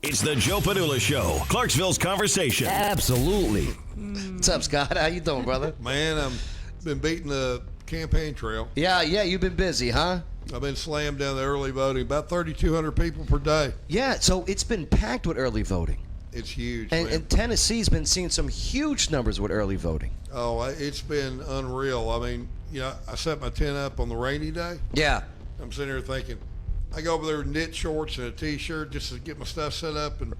It's the Joe Padula Show, Clarksville's conversation. Absolutely. What's up, Scott? How you doing, brother? Man, I've been beating the campaign trail. Yeah, you've been busy, huh? I've been slammed down the early voting, about 3,200 people per day. Yeah, so it's been packed with early voting. It's huge, And Tennessee's been seeing some huge numbers with early voting. Oh, it's been unreal. I mean, I set my tent up on the rainy day. Yeah. I'm sitting here thinking, I go over there with knit shorts and a T-shirt just to get my stuff set up, and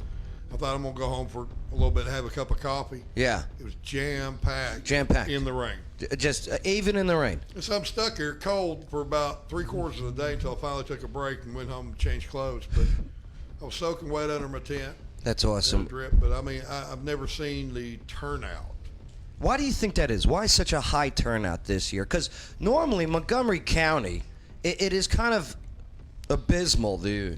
I thought I'm going to go home for a little bit, have a cup of coffee. Yeah. It was jam-packed. Jam-packed. In the rain. Just even in the rain. And so I'm stuck here cold for about 3/4 of the day until I finally took a break and went home and changed clothes. But I was soaking wet under my tent. That's awesome. Drip, but I mean, I've never seen the turnout. Why do you think that is? Why such a high turnout this year? Because normally Montgomery County, it is kind of abysmal, the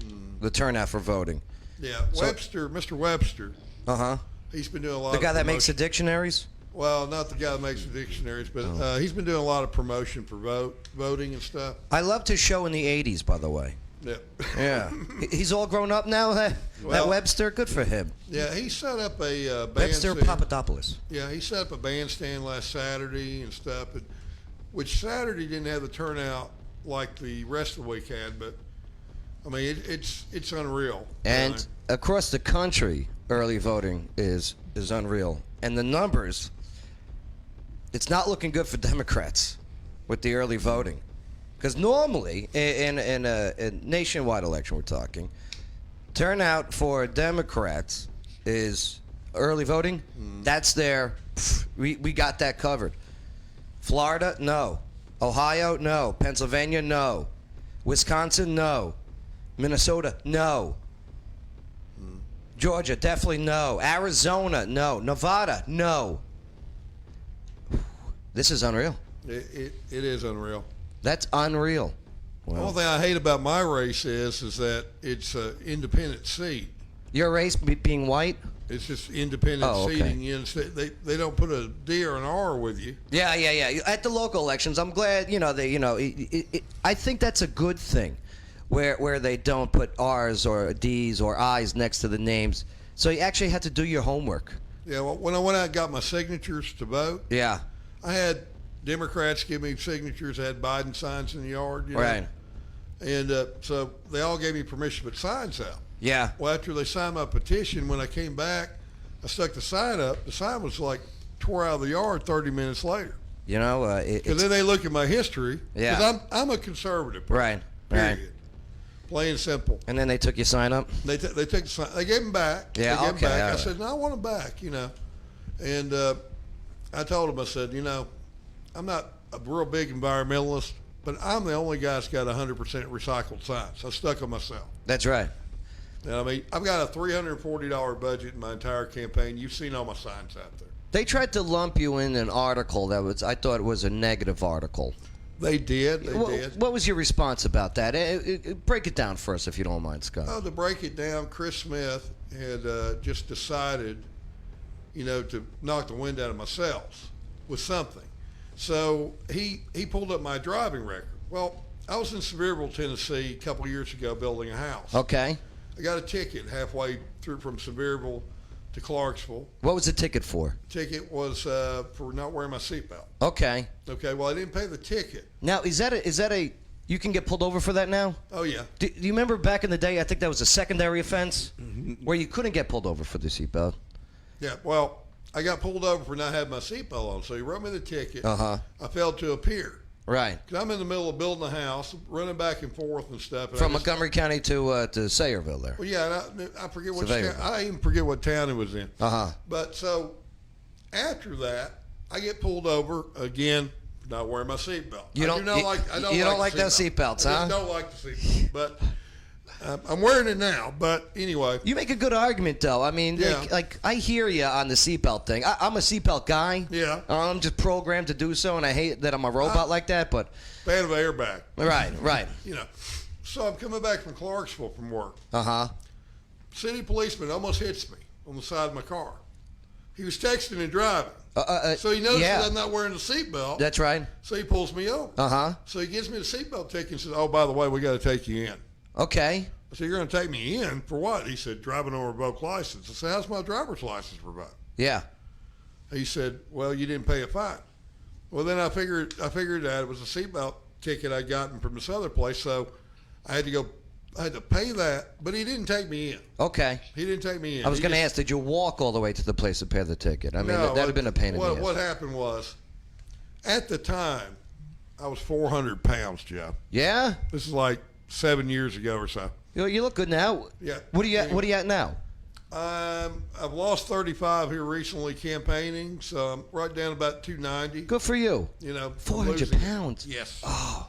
turnout for voting. Yeah, Mr. Webster. Uh-huh. He's been doing a lot. The of guy that promotion. makes the dictionaries? Well, not the guy that makes the dictionaries, but he's been doing a lot of promotion for voting and stuff. I loved his show in the 80s, by the way. Yeah. Yeah. He's all grown up now, that Webster? Good for him. Yeah, he set up a Webster bandstand. Papadopoulos. Yeah, he set up a bandstand last Saturday and stuff, which Saturday didn't have the turnout like the rest of the week had, but I mean, it's unreal. And across the country, early voting is unreal. And the numbers, it's not looking good for Democrats with the early voting. Because normally, in a nationwide election we're talking, turnout for Democrats is early voting. That's we got that covered. Florida, no. Ohio, no. Pennsylvania, no. Wisconsin, no. Minnesota, no. Georgia, definitely no. Arizona, no. Nevada, no. This is unreal. It is unreal. That's unreal. The only thing I hate about my race is that it's an independent seat. Your race being white? It's just independent seating. You know, they don't put a D or an R with you. Yeah. At the local elections, I'm glad. I think that's a good thing, where they don't put R's or D's or I's next to the names. So you actually had to do your homework. Yeah. Well, when I went out and got my signatures to vote. Yeah. I had Democrats give me signatures. I had Biden signs in the yard. Right. And so they all gave me permission to put signs out. Yeah. Well, after they signed my petition, when I came back, I stuck the sign up. The sign was like tore out of the yard 30 minutes later. You know, because then they look at my history. Yeah. Because I'm a conservative person. Right. Period. Right. Plain and simple. And then they took your sign up. They took the sign. They gave them back. Yeah. They gave Okay. them back. Right. I said, no, I want them back. And I told them, I said, I'm not a real big environmentalist, but I'm the only guy that's got 100% recycled signs. I stuck on myself. That's right. And I mean, I've got a $340 budget in my entire campaign. You've seen all my signs out there. They tried to lump you in an article I thought it was a negative article. They did. They did. What was your response about that? Break it down for us, if you don't mind, Scott. Oh, to break it down, Chris Smith had just decided, to knock the wind out of my sails with something. So he pulled up my driving record. Well, I was in Sevierville, Tennessee, a couple of years ago building a house. Okay. I got a ticket halfway through from Sevierville to Clarksville. What was the ticket for? Ticket was for not wearing my seatbelt. Okay. Okay. Well, I didn't pay the ticket. Now, is that a? You can get pulled over for that now? Oh yeah. Do you remember back in the day? I think that was a secondary offense where you couldn't get pulled over for the seatbelt. Yeah. Well, I got pulled over for not having my seatbelt on, so he wrote me the ticket. Uh-huh. I failed to appear. Right. Because I'm in the middle of building a house, running back and forth and stuff. And From Montgomery County to Sayreville there. Well, yeah, and I forget which town. I even forget what town it was in. Uh-huh. But so after that, I get pulled over again, not wearing my seatbelt. You don't like those seatbelts, huh? I don't like the seatbelt, but I'm wearing it now. But anyway, you make a good argument, though. I mean, yeah. like I hear you on the seatbelt thing. I'm a seatbelt guy. Yeah. I'm just programmed to do so, and I hate that I'm a robot like that. But fan of an airbag. Right. So I'm coming back from Clarksville from work. Uh-huh. City policeman almost hits me on the side of my car. He was texting and driving. So he notices that I'm not wearing the seatbelt. That's right. So he pulls me over. Uh-huh. So he gives me the seatbelt ticket and says, oh, by the way, we got to take you in. Okay. I said, you're going to take me in for what? He said, driving on a revoked license. I said, how's my driver's license revoked? Yeah. He said, well, you didn't pay a fine. Well, then I figured that it was a seatbelt ticket I'd gotten from this other place, so I had to pay that, but he didn't take me in. Okay. He didn't take me in. I was going to ask, did you walk all the way to the place to pay the ticket? I mean, No, that would have been a pain in the ass. What happened was, at the time, I was 400 pounds, Joe. Yeah? This is like 7 years ago or so. You look good now. Yeah. What are you at now? I've lost 35 here recently campaigning, so I'm right down about 290. Good for you. You know, 400 pounds. Yes. Oh.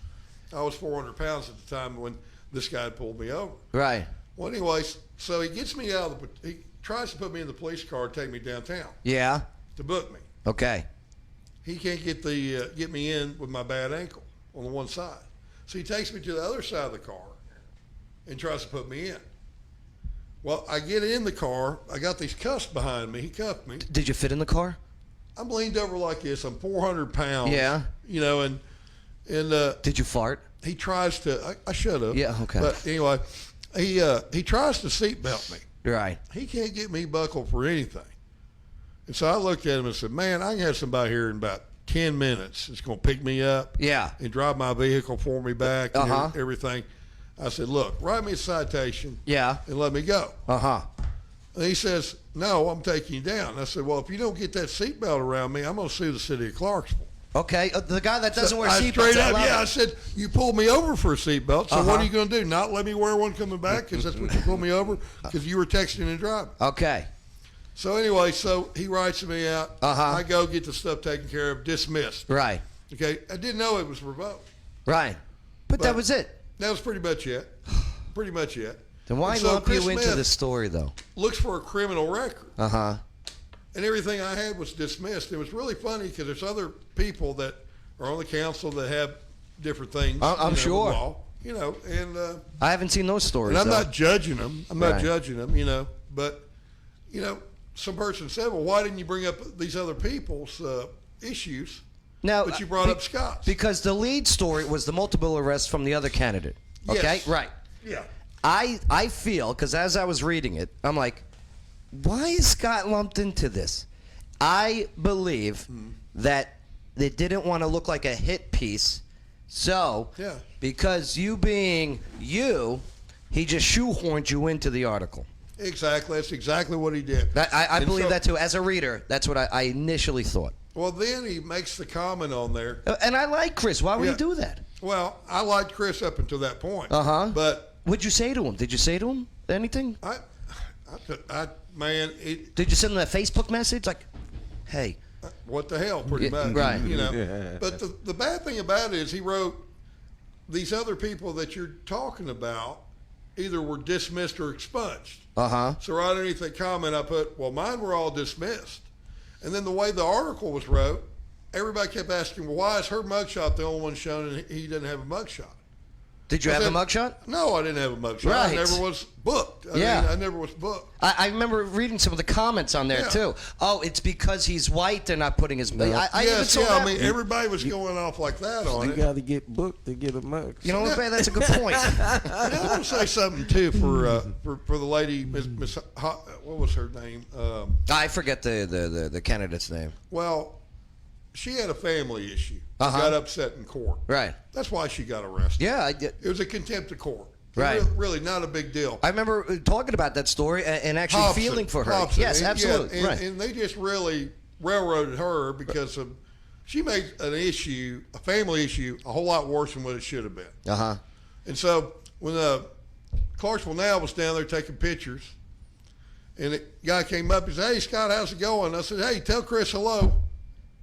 I was 400 pounds at the time when this guy pulled me over. Right. Well, anyways, so he gets me out of he tries to put me in the police car and take me downtown Yeah. to book me. Okay. He can't get me in with my bad ankle on the one side. So he takes me to the other side of the car and tries to put me in. Well, I get in the car. I got these cuffs behind me. He cuffed me. Did you fit in the car? I'm leaned over like this. I'm 400 pounds. Yeah. You know, and Did you fart? he tries to. I should have. Yeah, okay. But anyway, he tries to seatbelt me. Right. He can't get me buckled for anything. And so I looked at him and said, man, I can have somebody here in about 10 minutes that's going to pick me up Yeah. and drive my vehicle for me back and Uh-huh. everything. I said, look, write me a citation Yeah. and let me go. Uh-huh. And he says, no, I'm taking you down. I said, well, if you don't get that seatbelt around me, I'm going to sue the city of Clarksville. Okay. The guy that doesn't wear I seatbelts. straight up, I love I it. said, you pulled me over for a seatbelt, so what Uh-huh. are you going to do? Not let me wear one coming back because that's what you pulled me over because you were texting and driving. Okay. So anyway, so he writes me out. Uh-huh. I go get the stuff taken care of, dismissed. Right. Okay, I didn't know it was revoked. Right. But that was it. That was pretty much it. Pretty much it. Then why And so lump Chris you into Smith the story, though? looks for a criminal record. Uh-huh. And everything I had was dismissed. It was really funny because there's other people that are on the council that have different things. I'm sure. with law, you know, and I haven't seen those stories. and I'm though. not judging them. I'm not Right. judging them, you know. But, you know, some person said, well, why didn't you bring up these other people's issues? Now, But you brought up Scott's. Because the lead story was the multiple arrests from the other candidate. Okay? Yes. Right. Yeah. I feel, because as I was reading it, I'm like, why is Scott lumped into this? I believe that they didn't want to look like a hit piece. So, Yeah. because you being you, he just shoehorned you into the article. Exactly. That's exactly what he did. I And believe so- that too. As a reader, that's what I initially thought. Well, then he makes the comment on there. And I like Chris. Why would Yeah. he do that? Well, I liked Chris up until that point. Uh-huh. But What'd you say to him? Did you say to him anything? man, Did you send him a Facebook message like, hey? what the hell, pretty Yeah, much. right. You know. But the bad thing about it is he wrote these other people that you're talking about either were dismissed or expunged. Uh-huh. So right underneath that comment, I put, well, mine were all dismissed. And then the way the article was wrote, everybody kept asking, well, why is her mugshot the only one shown and he didn't have a mugshot? Did you I have a said, mugshot? No, I didn't have a mugshot. Right. I never was booked. I never was booked. I remember reading some of the comments on there Yeah. too. Oh, it's because he's white they're not putting his. I even Yes, saw yeah. that. I mean, everybody was going off like that on You it. got to get booked to get a mug. You know what, man? That's a good point. And I want to say something too for the lady, Miss what was her name? I forget the candidate's name. Well, she had a family issue. Uh-huh. Got upset in court. Right. That's why she got arrested. Yeah, It was a contempt of court. Right. Really not a big deal. I remember talking about that story and actually Hobson, feeling for her. Hobson. Yes, And- absolutely. yeah, and, right. and they just really railroaded her because of she made an issue, a family issue, a whole lot worse than what it should have been. Uh-huh. And so when Clarksville Now was down there taking pictures, and the guy came up and said, hey, Scott, how's it going? I said, hey, tell Chris hello.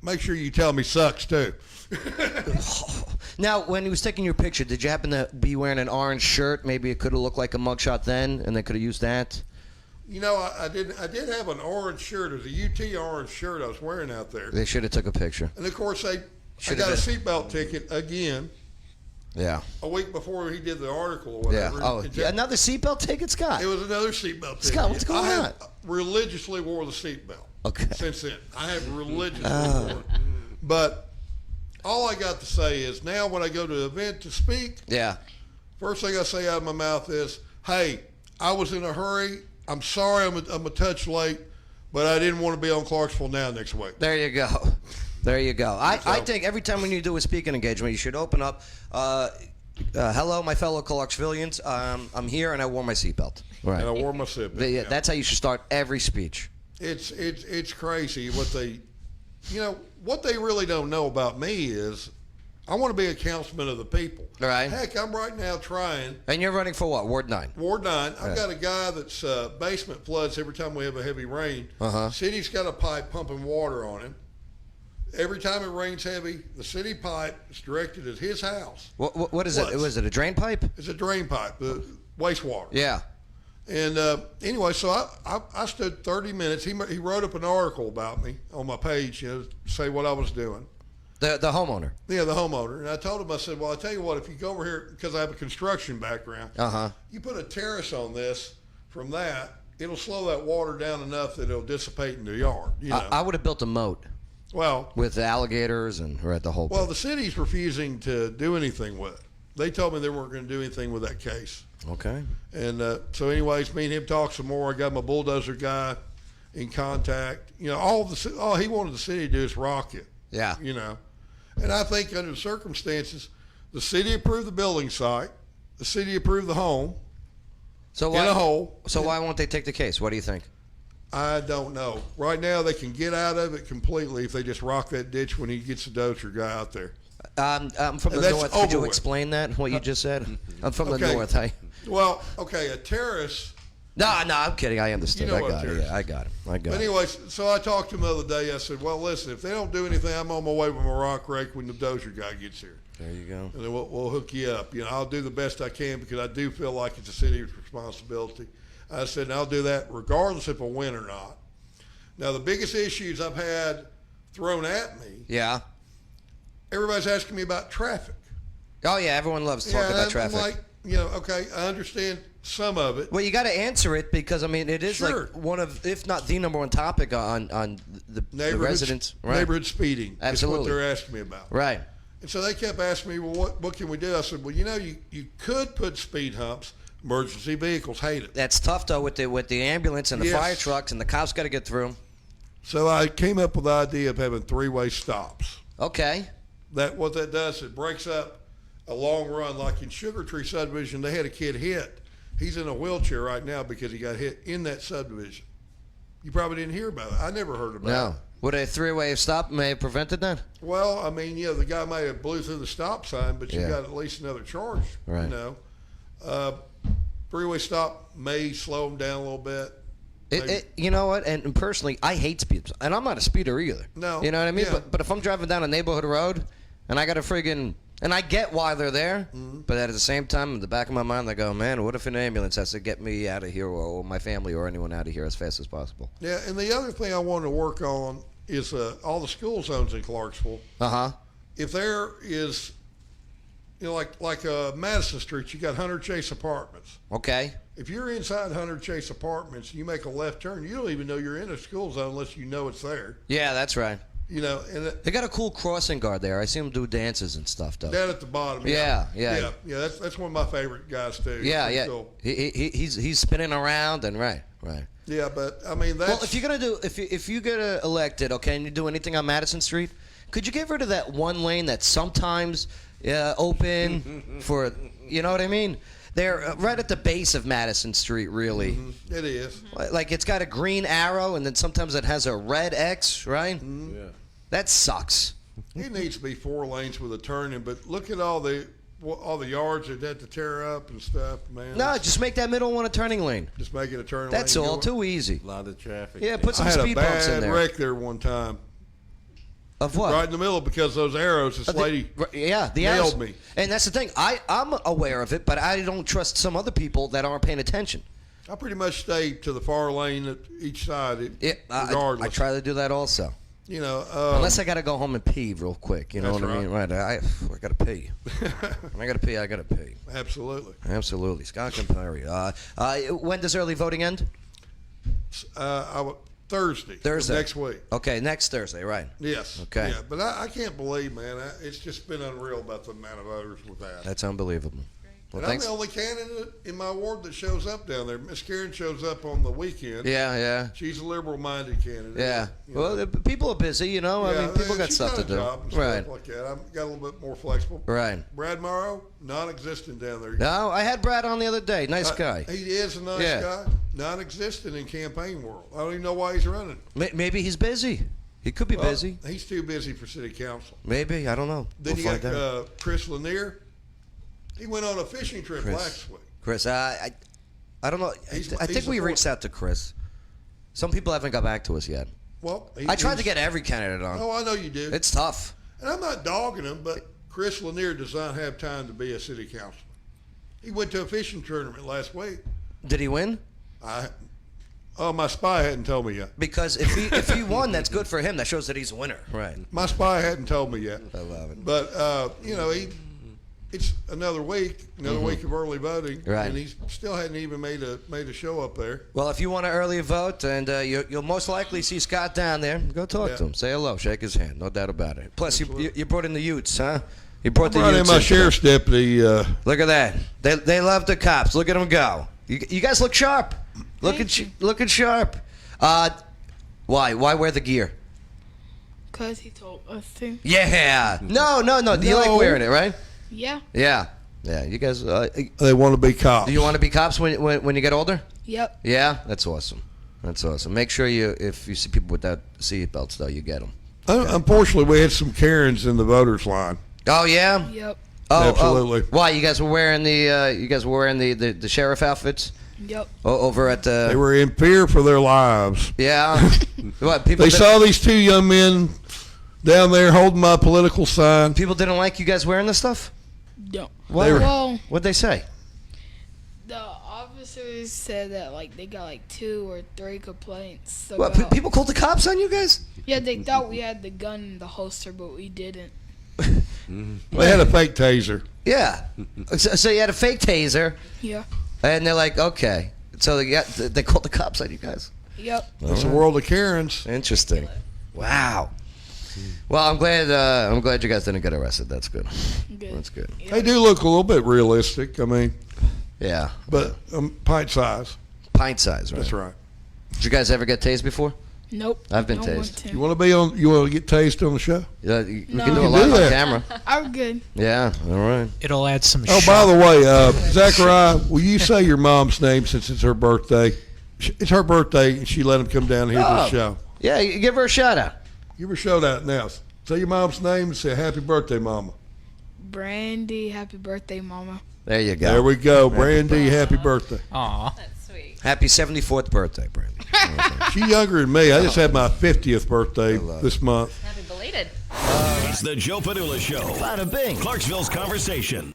Make sure you tell me sucks, too. Now, when he was taking your picture, did you happen to be wearing an orange shirt? Maybe it could have looked like a mugshot then, and they could have used that. You know, I did have an orange shirt. It was a UT orange shirt I was wearing out there. They should have took a picture. And, of course, I Should got a have seatbelt ticket again Yeah. a week before he did the article or Yeah. whatever. Oh, And another seatbelt ticket, Scott? It was another seatbelt ticket. Scott, what's going I on? have religiously wore the seatbelt. Okay. Since then, I have religiously worn it. But all I got to say is now when I go to an event to speak, Yeah. first thing I say out of my mouth is, hey, I was in a hurry. I'm sorry I'm a touch late, but I didn't want to be on Clarksville Now next week. There you go. There you go. I think every time when you do a speaking engagement, you should open up, hello, my fellow Clarksvillians. I'm here, and I wore my seatbelt. Right. And I wore my seatbelt. Yeah. That's how you should start every speech. It's crazy what they really don't know about me is I want to be a councilman of the people. All right. Heck, I'm right now trying. And you're running for what? Ward 9? Ward 9. I've got a guy that's basement floods every time we have a heavy rain. City's got a pipe pumping water on him. Every time it rains heavy, the city pipe is directed at his house. What is it? Was it a drain pipe? It's a drain pipe, the wastewater. Yeah. And anyway, so I stood 30 minutes. He wrote up an article about me on my page, to say what I was doing. The homeowner. Yeah, the homeowner. And I told him, I said, well, I tell you what, if you go over here, because I have a construction background, you put a terrace on this from that, it'll slow that water down enough that it'll dissipate in the yard. I would have built a moat. Well, with the alligators and the whole. Well, the city's refusing to do anything with it. They told me they weren't going to do anything with that case. Okay. And so, anyways, me and him talked some more. I got my bulldozer guy in contact. All he wanted the city to do is rock it. Yeah. And I think under the circumstances, the city approved the building site, the city approved the home. So in a hole. So why won't they take the case? What do you think? I don't know. Right now, they can get out of it completely if they just rock that ditch when he gets the dozer guy out there. I'm from the north. Could you explain that, what you just said? I'm from the north. Well, okay, a terrace. No, I'm kidding. I understood. I got it. Yeah, I got it. But anyways, so I talked to him the other day. I said, well, listen, if they don't do anything, I'm on my way with my rock rake when the dozer guy gets here. There you go. And then we'll hook you up. I'll do the best I can because I do feel like it's a city's responsibility. I said, and I'll do that regardless if I win or not. Now, the biggest issues I've had thrown at me. Yeah. Everybody's asking me about traffic. Oh, yeah. Everyone loves talking about traffic. I'm like, okay, I understand some of it. Well, you got to answer it because, it is Sure. like one of, if not the number one topic on the residents. Right. Neighborhood speeding. Absolutely. Is what they're asking me about. Right. And so they kept asking me, well, what can we do? I said, well, you could put speed humps. Emergency vehicles hate it. That's tough though with the ambulance and the fire trucks and the cops got to get through. So I came up with the idea of having three-way stops. Okay. What that does, it breaks up a long run. Like in Sugar Tree subdivision, they had a kid hit. He's in a wheelchair right now because he got hit in that subdivision. You probably didn't hear about it. I never heard about it. No. Would a three-way stop may have prevented that? Well, the guy may have blew through the stop sign, but you got at least another charge. Right. Three-way stop may slow them down a little bit. You know what? And personally, I hate speeds, and I'm not a speeder either. No. You know what I mean? Yeah. But if I'm driving down a neighborhood road, and I got a and I get why they're there, but at the same time, in the back of my mind, I go, man, what if an ambulance has to get me out of here or my family or anyone out of here as fast as possible? Yeah, and the other thing I want to work on is all the school zones in Clarksville. If there is, like Madison Street, you got Hunter Chase Apartments. Okay. If you're inside Hunter Chase Apartments, you make a left turn, you don't even know you're in a school zone unless you know it's there. Yeah, that's right. And they got a cool crossing guard there. I see them do dances and stuff, though. Down at the bottom. Yeah. That's one of my favorite guys too. Yeah. Cool. He's spinning around and right. Yeah, but that's. Well, if you get elected, okay, and you do anything on Madison Street, could you get rid of that one lane that's sometimes open for, you know what I mean? They're right at the base of Madison Street, really. Mm-hmm. It is. Like it's got a green arrow, and then sometimes it has a red X, right? Mm-hmm. Yeah. That sucks. It needs to be 4 lanes with a turning, but look at all the yards they'd have to tear up and stuff, man. No, just make that middle one a turning lane. Just make it a turning lane. That's all. Too easy. A lot of traffic. Yeah, put some I had speed a bumps in bad there. wreck there one time. Of what? Right in the middle because those arrows. This lady the nailed arrows. me. And that's the thing. I'm aware of it, but I don't trust some other people that aren't paying attention. I pretty much stay to the far lane at each side, regardless. I try to do that also. Unless I got to go home and pee real quick. You know what I mean? Right. I got to pee. I got to pee. Absolutely. Scott Comperry. When does early voting end? Thursday. Next week. Okay, next Thursday, right. Yes. Okay. Yeah, but I can't believe, man, it's just been unreal about the amount of voters we've had. That's unbelievable. Well, and thanks. I'm the only candidate in my ward that shows up down there. Miss Karen shows up on the weekend. Yeah. She's a liberal-minded candidate. Yeah. you Well, know. people are busy, you know. I mean, people got she's stuff to got a do. job and Right. stuff like that. I've got a little bit more flexible. Right. Brad Morrow, non-existent down there. No, I had Brad on the other day. Nice guy. He is a nice Yeah. guy. Non-existent in campaign world. I don't even know why he's running. Maybe he's busy. He could be Well, busy. He's too busy for city council. Maybe. I don't know. Then We'll you find got out. Chris Lanier. He went on a fishing trip last week. Chris, I don't know. I He's think we the reached out to Chris. Some people haven't got back to us yet. Well, I tried to get every candidate on. Oh, I know you do. It's tough. And I'm not dogging him, but Chris Lanier does not have time to be a city councilman. He went to a fishing tournament last week. Did he win? My spy hadn't told me yet. Because if he won, that's good for him. That shows that he's a winner. Right. My spy hadn't told me yet. I love it. But it's another week of early voting, Right. and he still hadn't even made a show up there. Well, if you want to early vote, and you'll most likely see Scott down there, go talk to him. Say hello, shake his hand. No doubt about it. Plus, you brought in the Utes, huh? You brought the Brought Utes in my into sheriff's deputy. Look at that. They love the cops. Look at them go. You guys look sharp. Looking sharp. Why wear the gear? Because he told us to. Yeah. No. Do you like wearing it, right? Yeah. Yeah. You guys. They want to be cops. Do you want to be cops when you get older? Yep. Yeah. That's awesome. Make sure if you see people without seatbelts, though, you get them. Unfortunately, we had some Karens in the voters line. Oh yeah. Yep. Oh, Absolutely. Why you guys were wearing the sheriff outfits? Yep. Over at the. They were in fear for their lives. Yeah. What people? They saw these two young men down there holding my political sign. People didn't like you guys wearing this stuff. No. Why? Well, What'd they say? the officers said that they got 2 or 3 complaints. What? About, People called the cops on you guys? yeah, they thought we had the gun in the holster, but we didn't. They had a fake taser. Yeah. So you had a fake taser, Yeah. and they're like, okay. So they called the cops on you guys. Yep. It's a world of Karens. Interesting. Wow. Well, I'm glad you guys didn't get arrested. That's good. Good. That's good. Yep. They do look a little bit realistic. I mean, Yeah. but pint size. Pint size, right? That's right. Did you guys ever get tased before? Nope. I've been Don't want tased. to. You want to be on? You want to get tased on the show? Yeah, we No. can do You a can lot do on that. camera. I'm good. Yeah. All right. It'll add some Oh, shock. by the way, Zachariah, will you say your mom's name since it's her birthday? It's her birthday, and she let him come down here to the Oh. show. Yeah, you give her a shout out. Give her a shout out now. Say your mom's name and say happy birthday, mama. Brandy, happy birthday, mama. There you go. There we go. Brandy, happy birthday. Aw. That's sweet. Happy 74th birthday, Brandy. She's younger than me. I just had my 50th birthday this month. Happy belated. It's the Joe Padula Show. Bada bing. Clarksville's conversation.